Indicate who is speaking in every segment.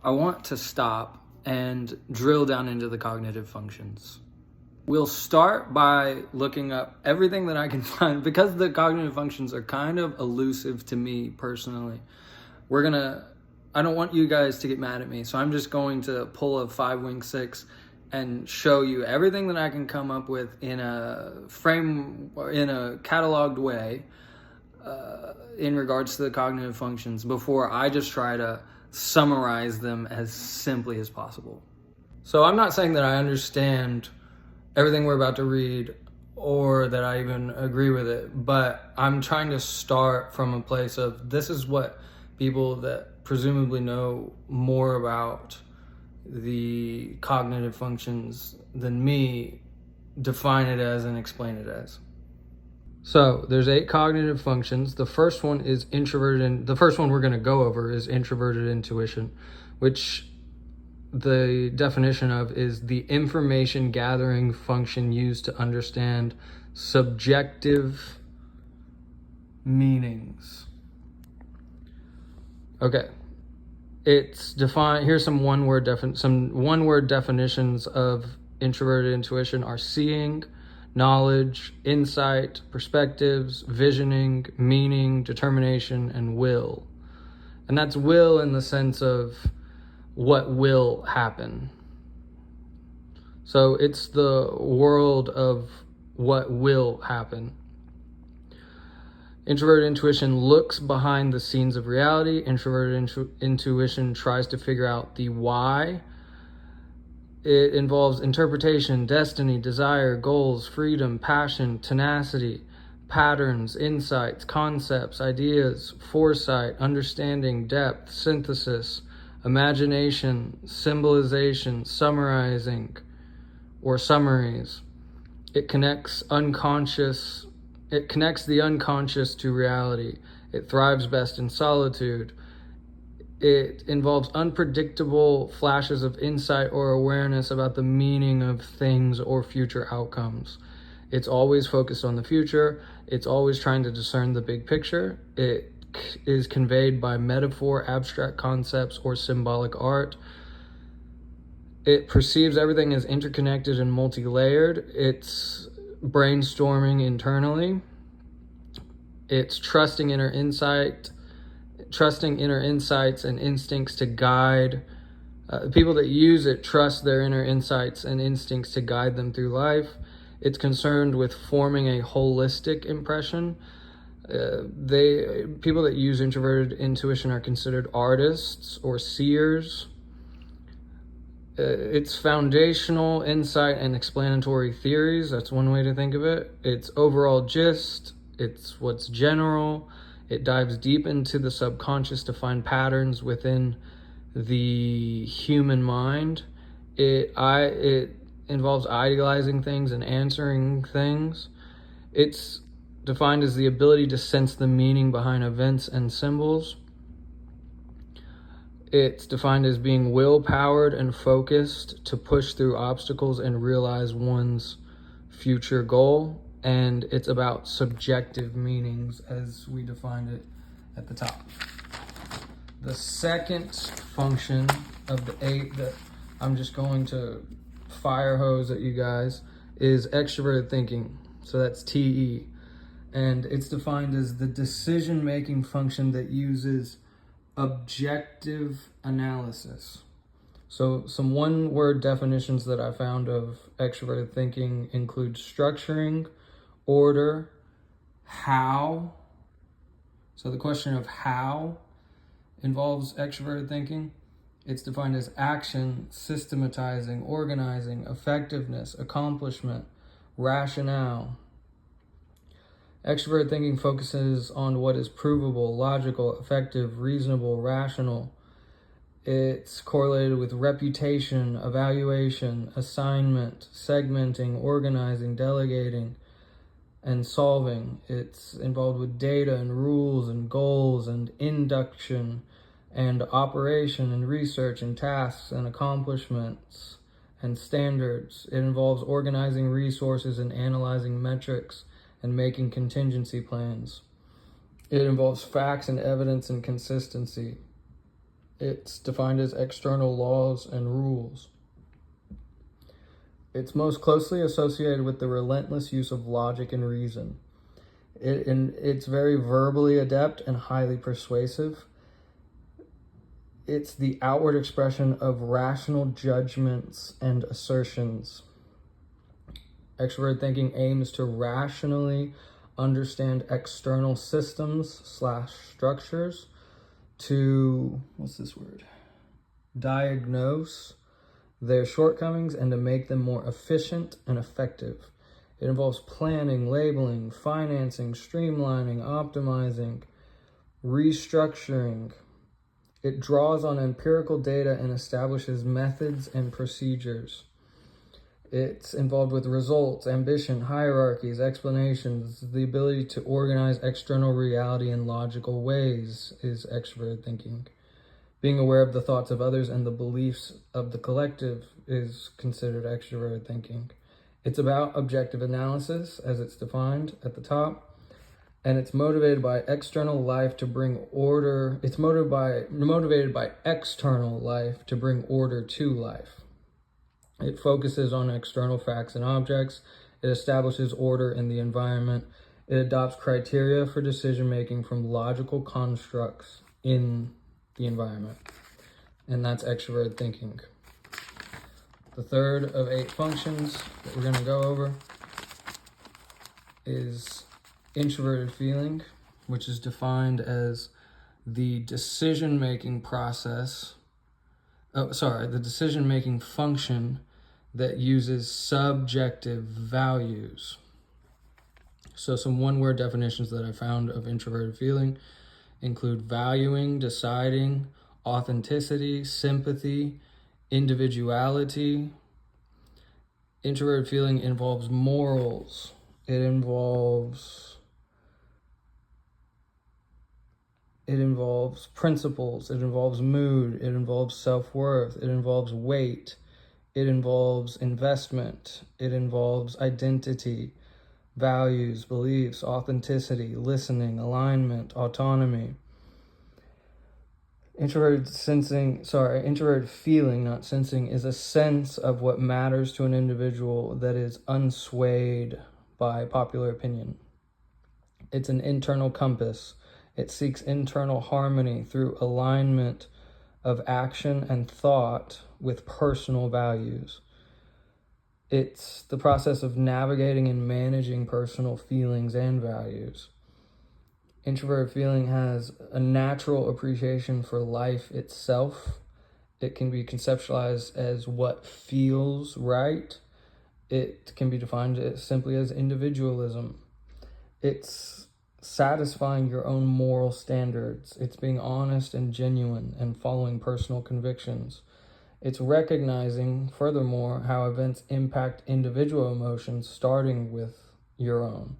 Speaker 1: I want to stop and drill down into the cognitive functions. We'll start by looking up everything that I can find, because the cognitive functions are kind of elusive to me personally. I don't want you guys to get mad at me, so I'm just going to pull a 5-wing-6 and show you everything that I can come up with in a cataloged way in regards to the cognitive functions, before I just try to summarize them as simply as possible. So I'm not saying that I understand everything we're about to read or that I even agree with it, but I'm trying to start from a place of, this is what people that presumably know more about the cognitive functions than me define it as and explain it as. So there's 8 cognitive functions. The first one is the first one we're going to go over is introverted intuition, which the definition of is the information gathering function used to understand subjective meanings. Okay. It's defined. Here's some one-word definitions of introverted intuition are seeing, knowledge, insight, perspectives, visioning, meaning, determination, and will. And that's will in the sense of what will happen. So it's the world of what will happen. Introverted intuition looks behind the scenes of reality. Introverted intuition tries to figure out the why. It involves interpretation, destiny, desire, goals, freedom, passion, tenacity, patterns, insights, concepts, ideas, foresight, understanding, depth, synthesis, imagination, symbolization, summarizing, or summaries. It connects the unconscious to reality. It thrives best in solitude. It involves unpredictable flashes of insight or awareness about the meaning of things or future outcomes. It's always focused on the future. It's always trying to discern the big picture. It is conveyed by metaphor, abstract concepts, or symbolic art. It perceives everything as interconnected and multi-layered. It's brainstorming internally. It's trusting inner insights and instincts to guide. People that use it trust their inner insights and instincts to guide them through life. It's concerned with forming a holistic impression. People that use introverted intuition are considered artists or seers. It's foundational insight and explanatory theories. That's one way to think of it. It's overall gist. It's what's general. It dives deep into the subconscious to find patterns within the human mind. It involves idealizing things and answering things. It's defined as the ability to sense the meaning behind events and symbols. It's defined as being will-powered and focused to push through obstacles and realize one's future goal. And it's about subjective meanings as we defined it at the top. The second function of the 8 that I'm just going to fire hose at you guys is extroverted thinking. So that's TE. And it's defined as the decision-making function that uses objective analysis. So some one-word definitions that I found of extroverted thinking include structuring, order, how. So the question of how involves extroverted thinking. It's defined as action, systematizing, organizing, effectiveness, accomplishment, rationale. Extroverted thinking focuses on what is provable, logical, effective, reasonable, rational. It's correlated with reputation, evaluation, assignment, segmenting, organizing, delegating, and solving. It's involved with data and rules and goals and induction and operation and research and tasks and accomplishments and standards. It involves organizing resources and analyzing metrics and making contingency plans. It involves facts and evidence and consistency. It's defined as external laws and rules. It's most closely associated with the relentless use of logic and reason. It's very verbally adept and highly persuasive. It's the outward expression of rational judgments and assertions. Extrovert thinking aims to rationally understand external systems/structures, to, diagnose their shortcomings and to make them more efficient and effective. It involves planning, labeling, financing, streamlining, optimizing, restructuring. It draws on empirical data and establishes methods and procedures. It's involved with results, ambition, hierarchies, explanations. The ability to organize external reality in logical ways is extroverted thinking. Being aware of the thoughts of others and the beliefs of the collective is considered extroverted thinking. It's about objective analysis, as it's defined at the top, and it's motivated by external life to bring order. It's motivated by external life to bring order to life. It focuses on external facts and objects. It establishes order in the environment. It adopts criteria for decision-making from logical constructs in the environment. And that's extroverted thinking. The third of 8 functions that we're going to go over is introverted feeling, which is defined as the decision-making process. The decision-making function that uses subjective values. So some one-word definitions that I found of introverted feeling include valuing, deciding, authenticity, sympathy, individuality. Introverted feeling involves morals. It involves principles. It involves mood. It involves self-worth. It involves weight. It involves investment. It involves identity, values, beliefs, authenticity, listening, alignment, autonomy. Introverted feeling, not sensing, is a sense of what matters to an individual that is unswayed by popular opinion. It's an internal compass. It seeks internal harmony through alignment of action and thought with personal values. It's the process of navigating and managing personal feelings and values. Introverted feeling has a natural appreciation for life itself. It can be conceptualized as what feels right. It can be defined simply as individualism. It's satisfying your own moral standards. It's being honest and genuine and following personal convictions. It's recognizing, furthermore, how events impact individual emotions, starting with your own.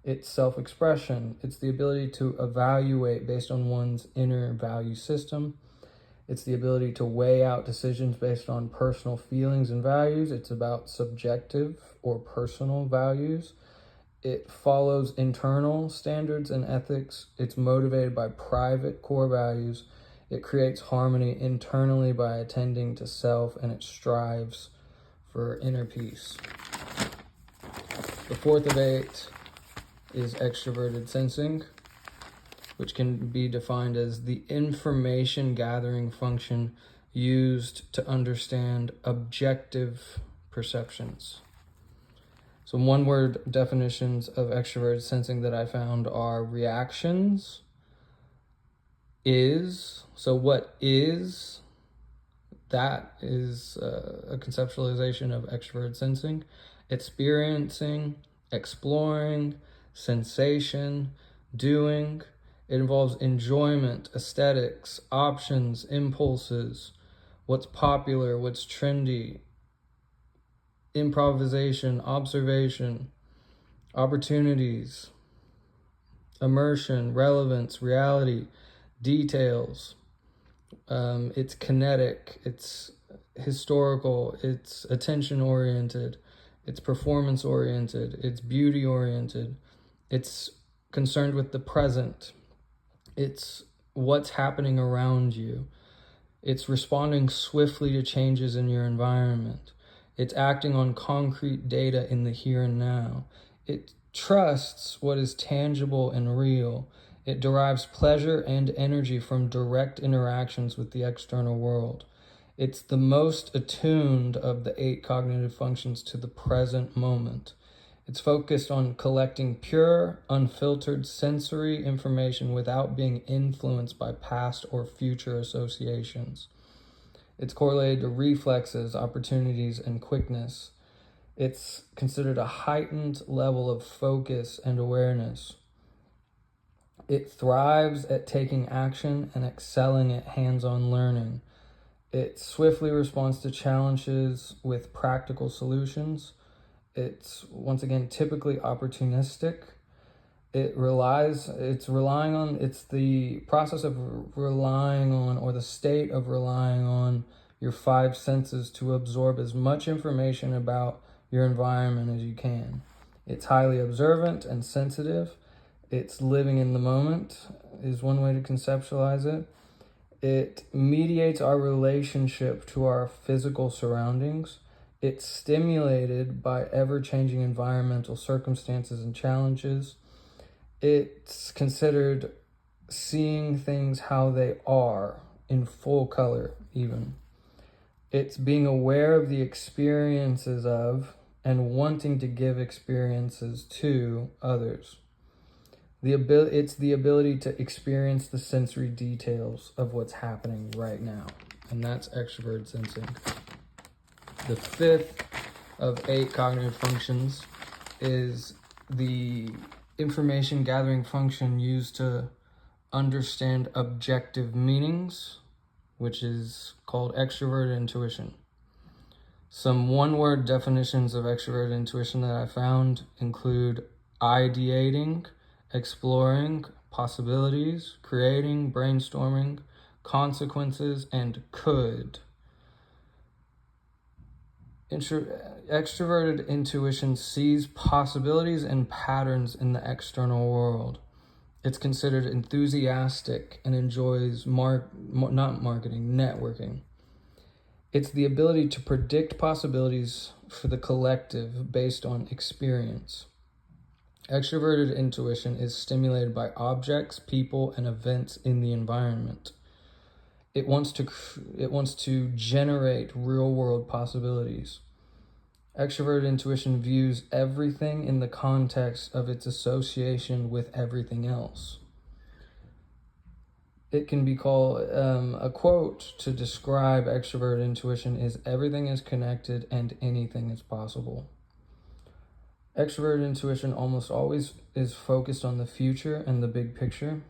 Speaker 1: It's self-expression. It's the ability to evaluate based on one's inner value system. It's the ability to weigh out decisions based on personal feelings and values. It's about subjective or personal values. It follows internal standards and ethics. It's motivated by private core values. It creates harmony internally by attending to self, and it strives for inner peace. The fourth of 8 is extroverted sensing, which can be defined as the information gathering function used to understand objective perceptions. Some one-word definitions of extroverted sensing that I found are reactions, is. So what is? That is a conceptualization of extroverted sensing. Experiencing, exploring, sensation, doing. It involves enjoyment, aesthetics, options, impulses, what's popular, what's trendy, improvisation, observation, opportunities, immersion, relevance, reality, details. It's kinetic, it's historical, it's attention-oriented, it's performance-oriented, it's beauty-oriented, it's concerned with the present, it's what's happening around you. It's responding swiftly to changes in your environment. It's acting on concrete data in the here and now. It trusts what is tangible and real. It derives pleasure and energy from direct interactions with the external world. It's the most attuned of the 8 cognitive functions to the present moment. It's focused on collecting pure, unfiltered sensory information without being influenced by past or future associations. It's correlated to reflexes, opportunities, and quickness. It's considered a heightened level of focus and awareness. It thrives at taking action and excelling at hands-on learning. It swiftly responds to challenges with practical solutions. It's, once again, typically opportunistic. It's the process of relying on, or the state of relying on, your 5 senses to absorb as much information about your environment as you can. It's highly observant and sensitive. It's living in the moment is one way to conceptualize it. It mediates our relationship to our physical surroundings. It's stimulated by ever-changing environmental circumstances and challenges. It's considered seeing things how they are, in full color even. It's being aware of the experiences of and wanting to give experiences to others. It's the ability to experience the sensory details of what's happening right now, and that's extroverted sensing. The 5th of 8 cognitive functions is the information gathering function used to understand objective meanings, which is called extroverted intuition. Some one-word definitions of extroverted intuition that I found include ideating, exploring, possibilities, creating, brainstorming, consequences, and could. Extroverted intuition sees possibilities and patterns in the external world. It's considered enthusiastic and enjoys networking. It's the ability to predict possibilities for the collective based on experience. Extroverted intuition is stimulated by objects, people, and events in the environment. It wants to generate real-world possibilities. Extroverted intuition views everything in the context of its association with everything else. It can be called, a quote to describe extroverted intuition is, "Everything is connected and anything is possible." Extroverted intuition almost always is focused on the future and the big picture.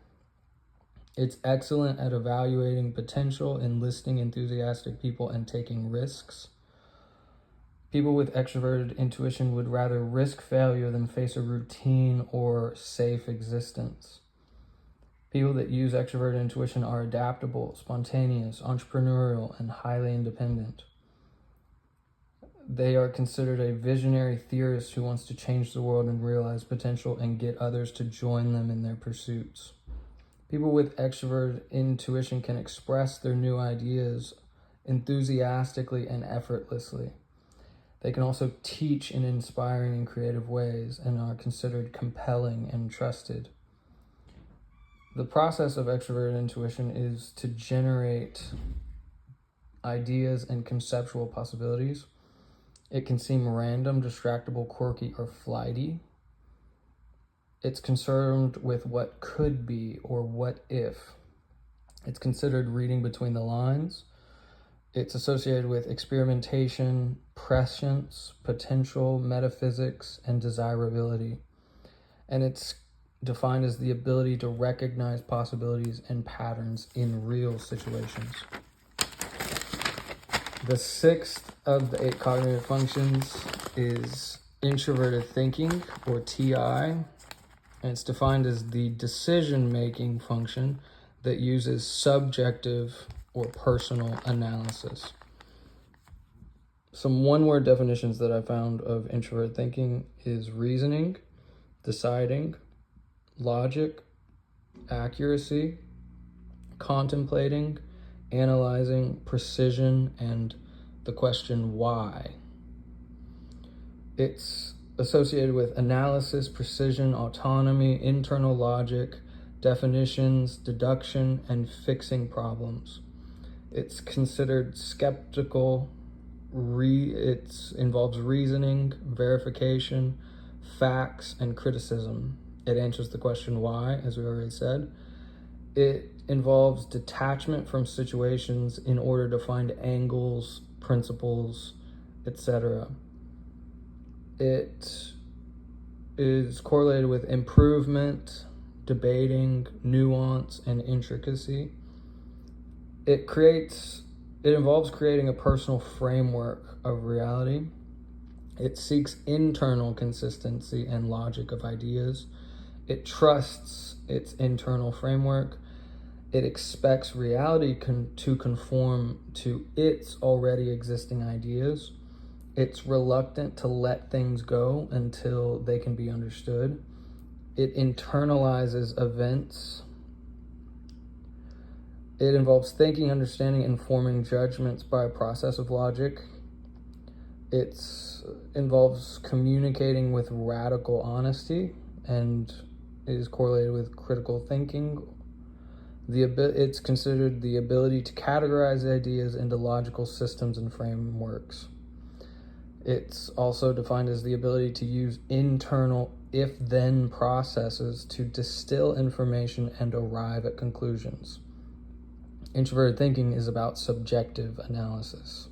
Speaker 1: It's excellent at evaluating potential, enlisting enthusiastic people, and taking risks. People with extroverted intuition would rather risk failure than face a routine or safe existence. People that use extroverted intuition are adaptable, spontaneous, entrepreneurial, and highly independent. They are considered a visionary theorist who wants to change the world and realize potential and get others to join them in their pursuits. People with extroverted intuition can express their new ideas enthusiastically and effortlessly. They can also teach in inspiring and creative ways and are considered compelling and trusted. The process of extroverted intuition is to generate ideas and conceptual possibilities. It can seem random, distractible, quirky, or flighty. It's concerned with what could be or what if. It's considered reading between the lines. It's associated with experimentation, prescience, potential, metaphysics, and desirability. And it's defined as the ability to recognize possibilities and patterns in real situations. The 6th of the 8 cognitive functions is introverted thinking, or TI, and it's defined as the decision-making function that uses subjective or personal analysis. Some one-word definitions that I found of introverted thinking is reasoning, deciding, logic, accuracy, contemplating, analyzing, precision, and the question why. It's associated with analysis, precision, autonomy, internal logic, definitions, deduction, and fixing problems. It's considered skeptical. It involves reasoning, verification, facts, and criticism. It answers the question why, as we already said. It involves detachment from situations in order to find angles, principles, etc. It is correlated with improvement, debating, nuance, and intricacy. It involves creating a personal framework of reality. It seeks internal consistency and logic of ideas. It trusts its internal framework. It expects reality to conform to its already existing ideas. It's reluctant to let things go until they can be understood. It internalizes events. It involves thinking, understanding, and forming judgments by a process of logic. It involves communicating with radical honesty and is correlated with critical thinking. It's considered the ability to categorize ideas into logical systems and frameworks. It's also defined as the ability to use internal if-then processes to distill information and arrive at conclusions. Introverted thinking is about subjective analysis.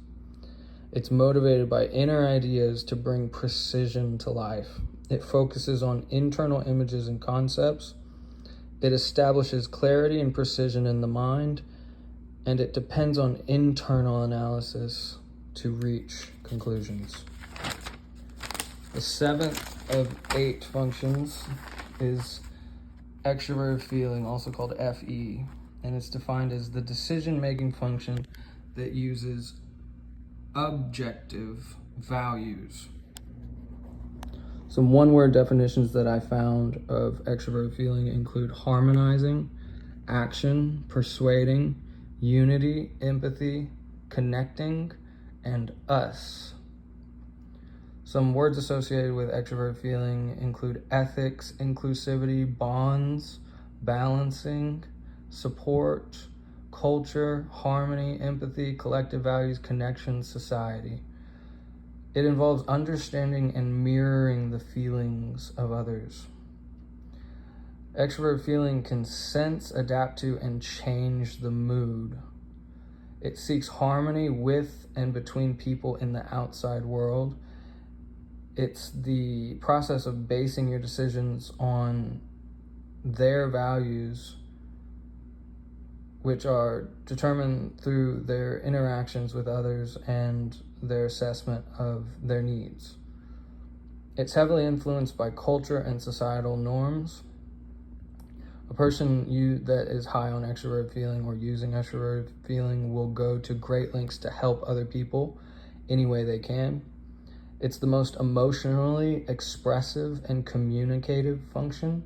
Speaker 1: It's motivated by inner ideas to bring precision to life. It focuses on internal images and concepts. It establishes clarity and precision in the mind, and it depends on internal analysis to reach conclusions. The 7th of 8 functions is extroverted feeling, also called FE, and it's defined as the decision-making function that uses objective values. Some one-word definitions that I found of extroverted feeling include harmonizing, action, persuading, unity, empathy, connecting, and us. Some words associated with extroverted feeling include ethics, inclusivity, bonds, balancing, support, culture, harmony, empathy, collective values, connection, society. It involves understanding and mirroring the feelings of others. Extroverted feeling can sense, adapt to, and change the mood. It seeks harmony with and between people in the outside world. It's the process of basing your decisions on their values, which are determined through their interactions with others and their assessment of their needs. It's heavily influenced by culture and societal norms. A person that is high on extroverted feeling or using extroverted feeling will go to great lengths to help other people any way they can. It's the most emotionally expressive and communicative function.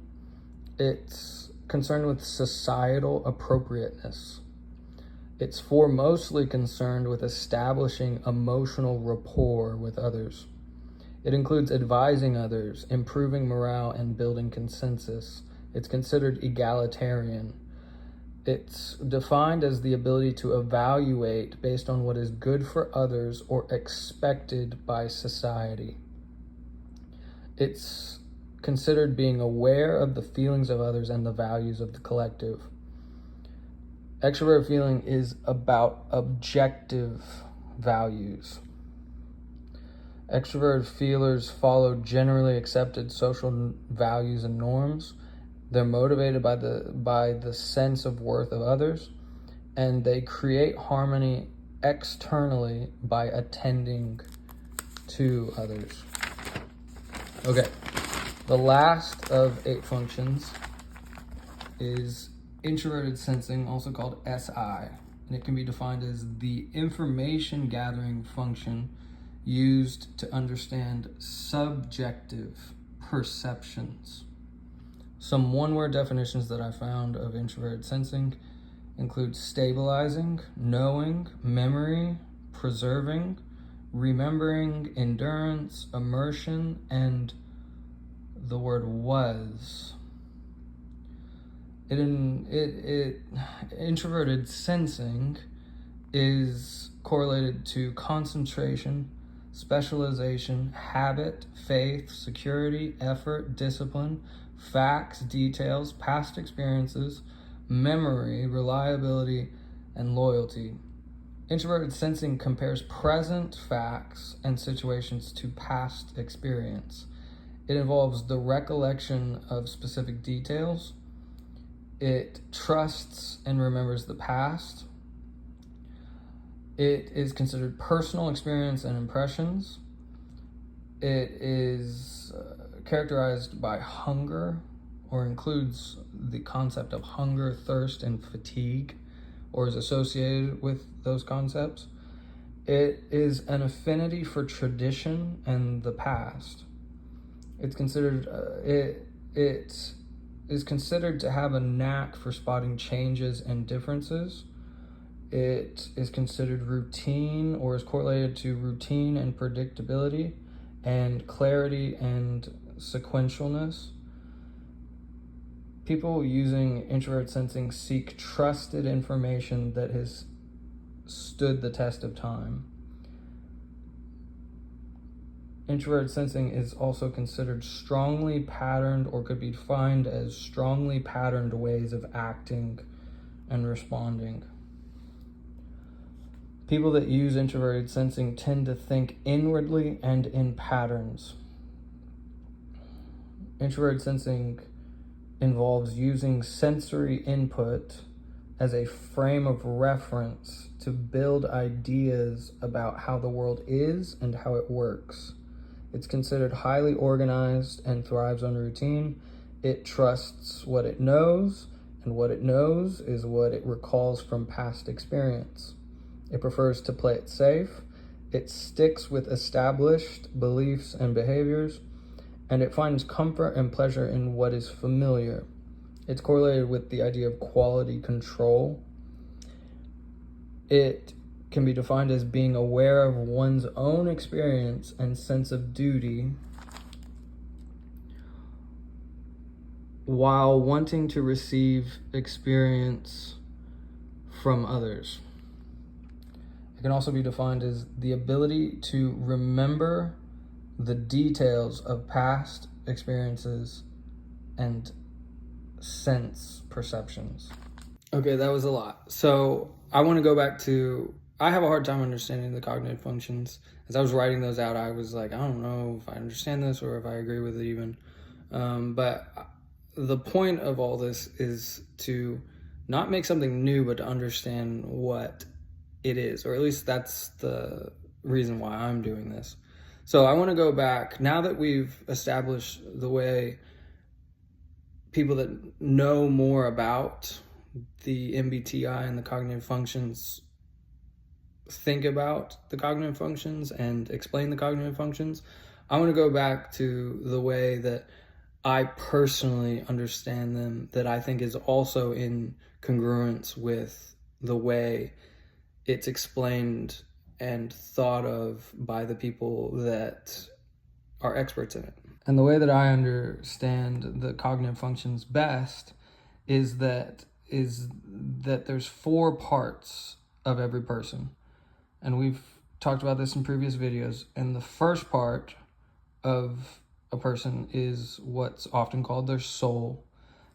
Speaker 1: It's concerned with societal appropriateness. It's mostly concerned with establishing emotional rapport with others. It includes advising others, improving morale, and building consensus. It's considered egalitarian. It's defined as the ability to evaluate based on what is good for others or expected by society. It's considered being aware of the feelings of others and the values of the collective. Extroverted feeling is about objective values. Extroverted feelers follow generally accepted social values and norms. They're motivated by the sense of worth of others, and they create harmony externally by attending to others. Okay, the last of 8 functions is introverted sensing, also called SI, and it can be defined as the information gathering function used to understand subjective perceptions. Some one-word definitions that I found of introverted sensing includes stabilizing, knowing, memory, preserving, remembering, endurance, immersion, and the word was. Introverted sensing is correlated to concentration, specialization, habit, faith, security, effort, discipline, facts, details, past experiences, memory, reliability, and loyalty. Introverted sensing compares present facts and situations to past experience. It involves the recollection of specific details. It trusts and remembers the past. It is considered personal experience and impressions. It is characterized by hunger, or includes the concept of hunger, thirst, and fatigue, or is associated with those concepts. It is an affinity for tradition and the past. It's considered it is considered to have a knack for spotting changes and differences. It is considered routine, or is correlated to routine and predictability and clarity and sequentialness. People using introvert sensing seek trusted information that has stood the test of time. Introvert sensing is also considered strongly patterned, or could be defined as strongly patterned ways of acting and responding. People that use introverted sensing tend to think inwardly and in patterns. Introverted sensing involves using sensory input as a frame of reference to build ideas about how the world is and how it works. It's considered highly organized and thrives on routine. It trusts what it knows, and what it knows is what it recalls from past experience. It prefers to play it safe. It sticks with established beliefs and behaviors, and it finds comfort and pleasure in what is familiar. It's correlated with the idea of quality control. It can be defined as being aware of one's own experience and sense of duty while wanting to receive experience from others. It can also be defined as the ability to remember the details of past experiences and sense perceptions. Okay, that was a lot. So I want to go back to, I have a hard time understanding the cognitive functions. As I was writing those out, I was like, I don't know if I understand this or if I agree with it even. But the point of all this is to not make something new, but to understand what it is, or at least that's the reason why I'm doing this. So I want to go back, now that we've established the way people that know more about the MBTI and the cognitive functions think about the cognitive functions and explain the cognitive functions. I want to go back to the way that I personally understand them, that I think is also in congruence with the way it's explained and thought of by the people that are experts in it. And the way that I understand the cognitive functions best is that there's 4 parts of every person. And we've talked about this in previous videos. And the first part of a person is what's often called their soul.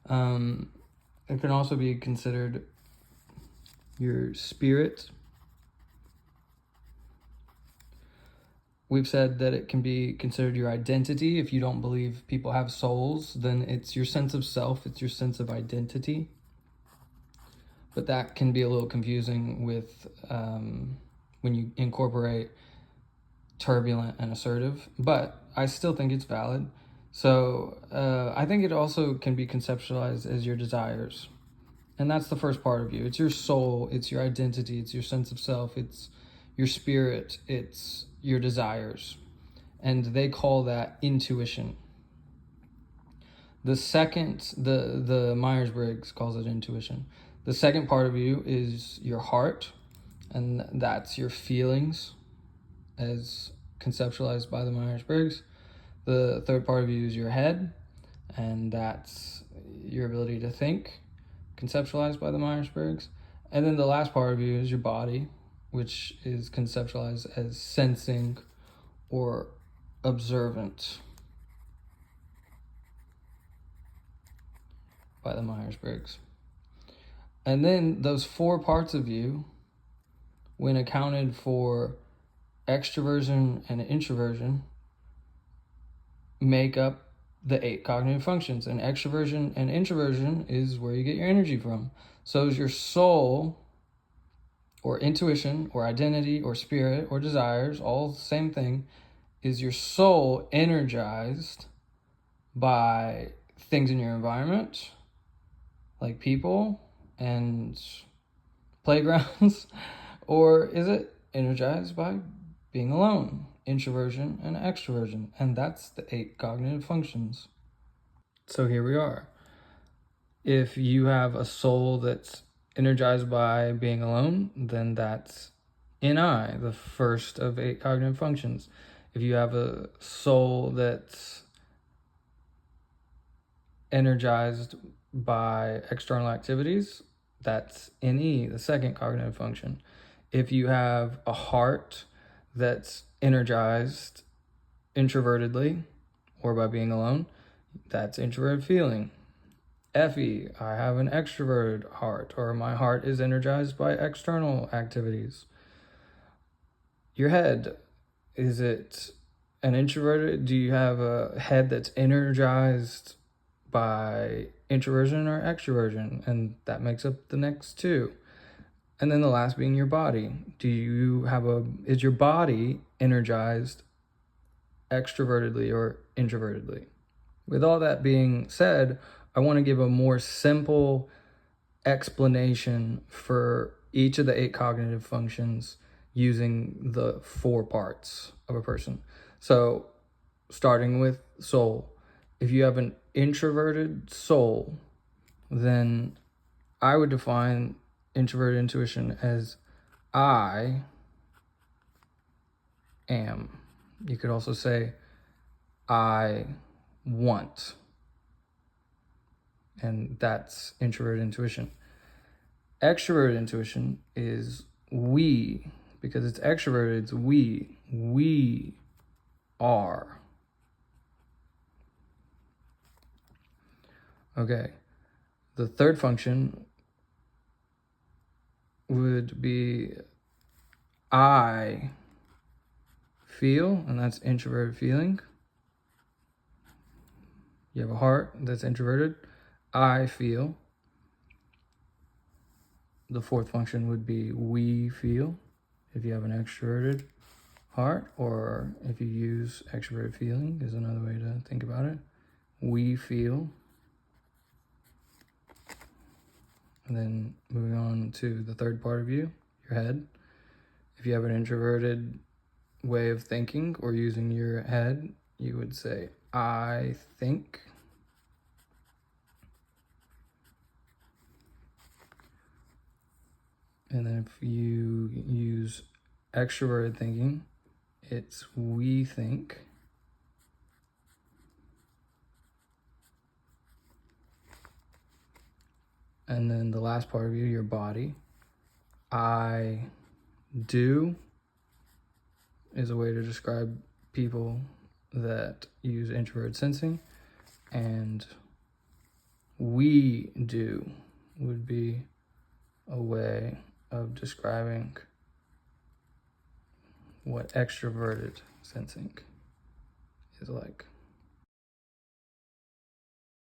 Speaker 1: It can also be considered your spirit. We've said that it can be considered your identity. If you don't believe people have souls, then it's your sense of self, it's your sense of identity. But that can be a little confusing with when you incorporate turbulent and assertive, but I still think it's valid. So I think it also can be conceptualized as your desires. And that's the first part of you. It's your soul, it's your identity, it's your sense of self, it's your spirit, it's your desires. And they call that intuition. The second, the Myers-Briggs calls it intuition. The second part of you is your heart, and that's your feelings as conceptualized by the Myers-Briggs. The third part of you is your head, and that's your ability to think, conceptualized by the Myers-Briggs. And then the last part of you is your body, which is conceptualized as sensing or observant by the Myers-Briggs. And then those four parts of you, when accounted for extroversion and introversion, make up the 8 cognitive functions. And extroversion and introversion is where you get your energy from. So is your soul, or intuition, or identity, or spirit, or desires, all the same thing. Is your soul energized by things in your environment, like people and playgrounds, or is it energized by being alone, introversion and extroversion? And that's the 8 cognitive functions. So here we are. If you have a soul that's energized by being alone, then that's NI, the first of 8 cognitive functions. If you have a soul that's energized by external activities, that's NE, the second cognitive function. If you have a heart that's energized introvertedly or by being alone, that's introverted feeling. FE, I have an extroverted heart, or my heart is energized by external activities. Your head, is it an introverted? Do you have a head that's energized by introversion or extroversion? And that makes up the next 2. And then the last being your body. Is your body energized extrovertedly or introvertedly? With all that being said, I want to give a more simple explanation for each of the 8 cognitive functions using the 4 parts of a person. So starting with soul. If you have an introverted soul, then I would define introverted intuition as I am. You could also say I want. And that's introverted intuition. Extroverted intuition is we, because it's extroverted, it's we. We are. Okay. The third function would be I feel, and that's introverted feeling. You have a heart that's introverted. I feel. The fourth function would be we feel, if you have an extroverted heart, or if you use extroverted feeling is another way to think about it. We feel. And then moving on to the third part of you, your head. If you have an introverted way of thinking or using your head, you would say, I think. And then if you use extroverted thinking, it's we think. And then the last part of you, your body, I do is a way to describe people that use introverted sensing. And we do would be a way of describing what extroverted sensing is like.